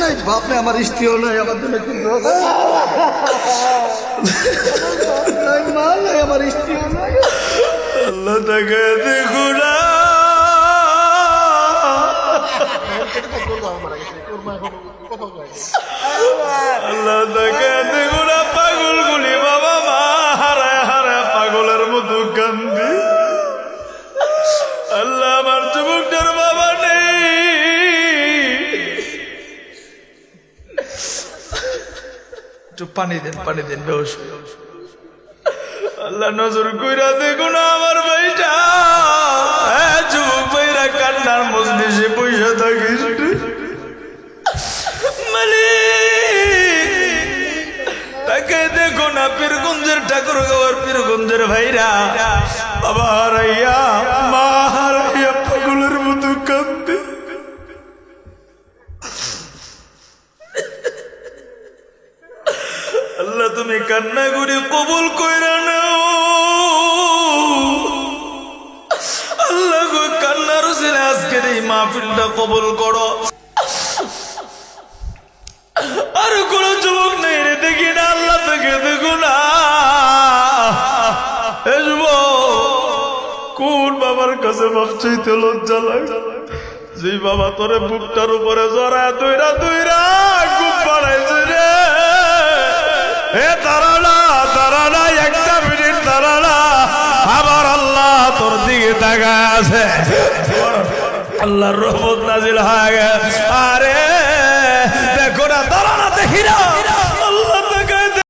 নাই বাপ নাই, আমার স্ত্রীও নাই, আমার জন্য মা নাই, আমার স্ত্রীও নাই। আল্লাহ তাকে দেখো না, আল্লাহ তাকে দেখো না, পাগল গুলি বাবা মা হারায় হারায় পাগলের মতো কান্দি। আল্লাহ আমার যুবকটার বাবা নেই, একটু পানি দেন বেশ। আল্লাহ নজর কইরা দেখো না আমার ভাইটা, যুবক ভাইরা কান্নার মজলিসে পয়সা থাকিস তাকে দেখো না, পীরগঞ্জের ঠাকুরগাঁওয়ের পীরগঞ্জের ভাইরা বাবা হারাইয়া মা হারাইয়া পাগলের মতো কাঁদতে। আল্লাহ তুমি কান্না করে কবুল কইরা নাও। আল্লাহ গো কান্নার ছেলে আজকের এই মাহফিলটা কবুল করো। আর কোন যুবক নেই রে দেখি না, আল্লাহ থেকে দেখো না। কোন বাবার কাছে বাপ চাইতে লজ্জা লাগে, যে বাবা তোরে বুকটার উপরে জড়ায় দইরা দইরা খুব বাড়াইছে রে। দাঁড়ানা দাঁড়ানা, একটা মিনিট দাঁড়ানা, আবার আল্লাহ তোর দিকে তাকায় আছে, আল্লাহর রহমত নাজিল হয়ে গেছে। আরে দেখো না, দাঁড়ানা দেখি না।